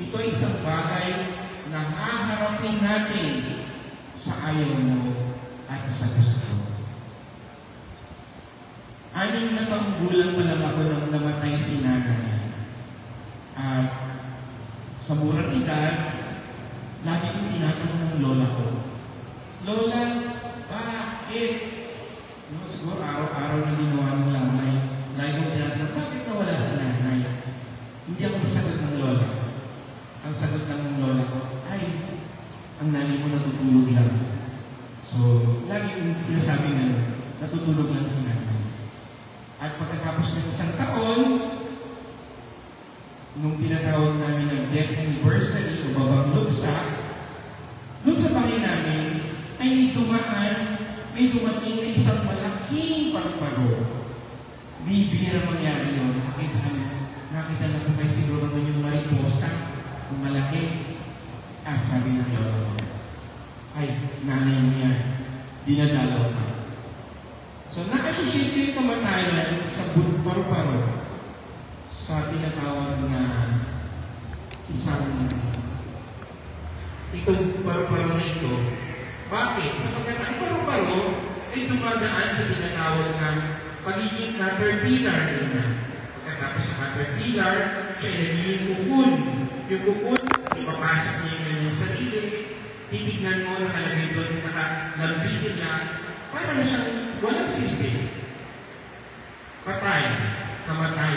Ito ay isang bagay na haharapin natin sa ayaw mo at sa gusto. 6 na taong gulang pa lang ako nang namatay si nanay. At sa murang edad, lagi kong tinatanong ng lola ko, "Lola, bakit?" No, siguro araw-araw na ginawa ng lamay. Lagi kong tinatanong, "Bakit nawala si nanay?" Hindi ako masagot ng lola. Ang sagot lang ng lola ko, "Ay, ang nanay mo natutulog lang." So, lagi kong sinasabi na natutulog lang si nanay. At pagkatapos ng isang taon, nung tinatawag namin ng death anniversary o babang lugsa, doon sa bahay namin ay may dumating na isang malaking paru-paro. Bibira mangyari yun. Nakita na po kayo siguro na yung mariposa, yung malaki. At sabi ng lola ko, "Ay, nanay mo yan. Dinadalaw ka." So, na-associate yung kamatayan sa paru-paro sa tinatawag na isang itong paru-paro na ito. Bakit? Sapagkat ang paru-paro ay dumadaan sa tinatawag na pagiging caterpillar nila. Pagkatapos sa caterpillar, siya ay nagiging kukun. Yung kukun, ipapasok niya yung kanyang sarili. Titignan mo, nakalagay doon, nakalambitin na, para na siyang walang silbi. Patay, kamatay.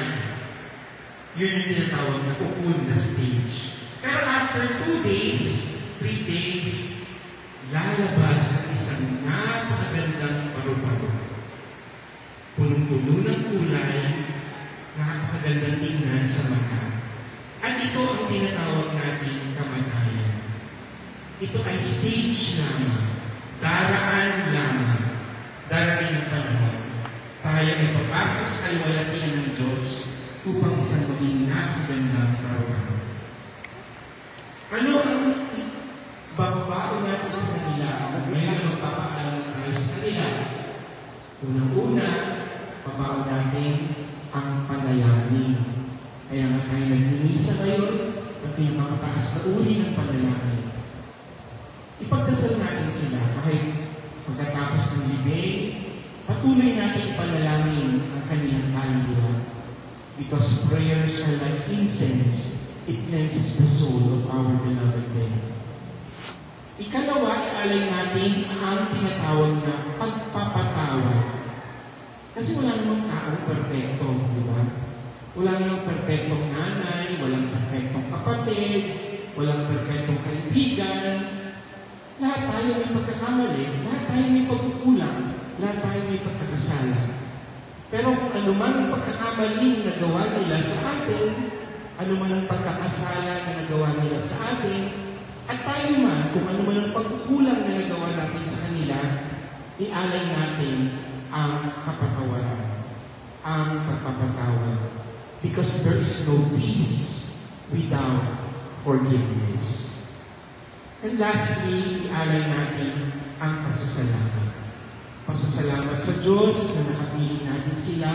Yun yung tinatawag na kukun na stage. Pero after 2 days, 3 days, lalabas ang isang napakagandang paru-paro. Punong-puno ng kulay, napakagandang tingnan sa mata. At ito ang tinatawag natin kamatayan. Ito ay stage lamang, daraan lamang. Darating ang panahon, tayo ay papasok sa kaliwalatian ng Diyos upang isang maging napakagandang paru-paro. Ano ang bababao natin sa kanila? Ngayon magpapaalam tayo sa kanila. Unang-una, babao natin ang panalangin. Kaya nga tayo nagmimisa ngayon at pinapakataas sa uri ng panalangin. Ipagdasal natin sila kahit pagkatapos ng libing, patuloy natin ipanalangin ang kanilang kaluluwa. Because prayers are like incense, it cleanses the soul of our beloved dead. Ikalawa, ialay natin ang tinatawag na pagpapatawad. Kasi wala namang taong perfecto, di ba? Wala namang perfectong nanay, walang perfectong kapatid, walang perfectong kaibigan. Lahat tayo may pagkakamali, lahat tayo may pagkukulang, lahat tayo may pagkakasala. Pero kung anuman ang pagkakamaling nagawa nila sa atin, anuman ang pagkakasala na nagawa nila sa atin, at tayo man, kung anuman ang pagkukulang na nagawa natin sa kanila, ialay natin ang kapatawaran, ang pagpapatawad. Because there is no peace without forgiveness. And lastly, ialay natin ang pasasalamat. Pasasalamat sa Diyos na nakapiling natin sila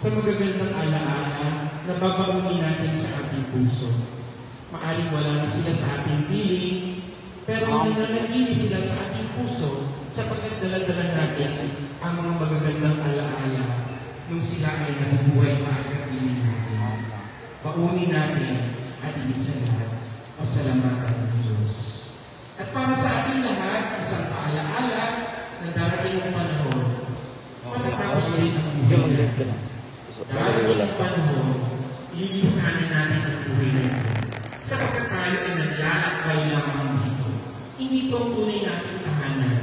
sa magagandang alaala na babaunin natin sa ating puso. Maaring wala na sila sa ating piling, pero nananatili sila sa ating puso sapagkat dala-dala natin ang mga magagandang alaala nung sila ay nabubuhay pa at kapiling natin. Paunin natin at higit sa lahat, pasalamatan ng Diyos. At para sa ating lahat, isang paalaala na darating ang panahon, matatapos rin ang buhay natin. Darating ang panahon, ilisanin natin ang buhay natin. Sapagkat tayo ay naglalakbay lamang dito. Hindi ito ang tunay natin tahanan.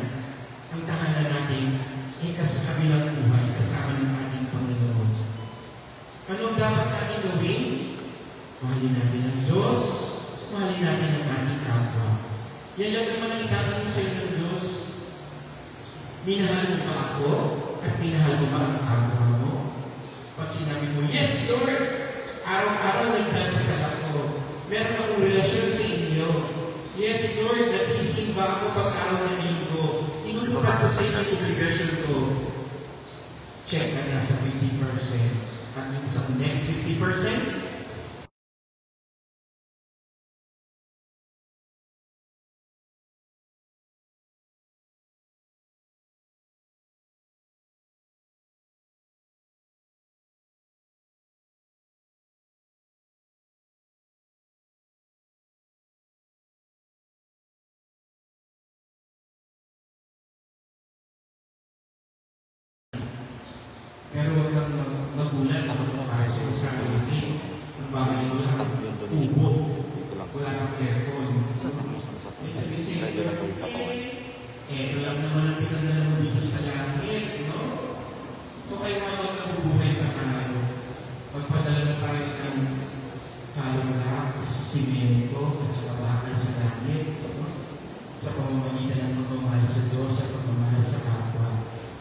Ang tahanan natin ay kasabilang buhay, kasama ng ating Panginoon. Ano ang dapat natin gawin? Mahalin natin ang Diyos, mahalin natin ang ating kapwa. Yan lang naman ang itatanong sa inyo ng Diyos. Minahal mo ba ako at minahal mo ba ang kapwa mo? Pag sinabi mo, "Yes, Lord," araw-araw nagdadasal ako. Meron akong relasyon sa inyo. "Yes, Lord," nagsisimba ako pag-araw ng linggo. Inulupad ko sa inyo ang obligasyon ko. Check na nasa 50%. At sa next 50%,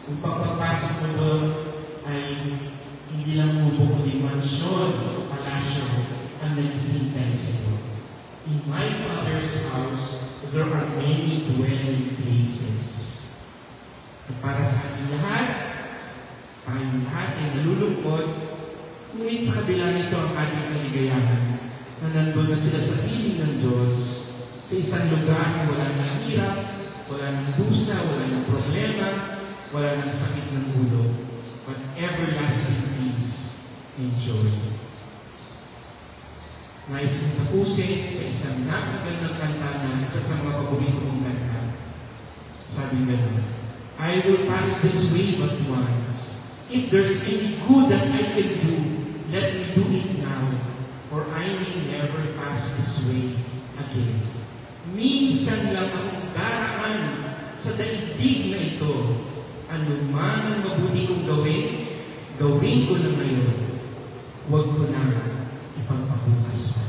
Yung pagpapasok mo doon ay hindi lang mubo kundi mansyon, palasyo, ang naghihintay sa iyo. In my Father's house, there are many dwelling places. At para sa ating lahat, tayong lahat ay nalulungkot, ngunit sa kabila nito ang ating kaligayahan, na nandun na sila sa piling ng Diyos, sa isang lugar na wala ng hirap, wala ng dusa, wala ng problema, wala ng sakit ng ulo, but everlasting peace and joy. Nais kong tapusin sa isang napagandang kanta na isa sa mga paborito kong kanta. Sabi nga, I will pass this way but once. If there's any good that I can do, let me do it now, or I may never pass this way again. Minsan lang akong daraan sa daigdig na ito. Ano man ang mabuti kong gawin ko na ngayon. Huwag ko na ipagpabukas pa.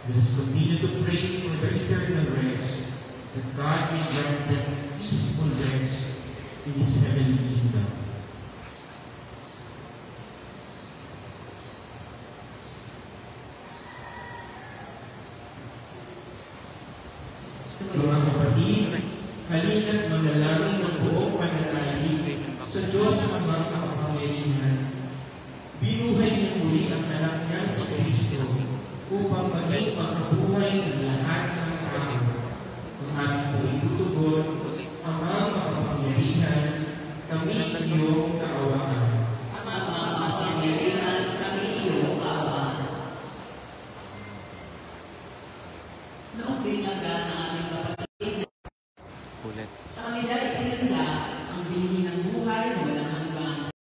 Let us continue to pray for the eternal rest, that God may grant them peaceful rest in His heavenly kingdom. Mga kapatid, halina't manalangin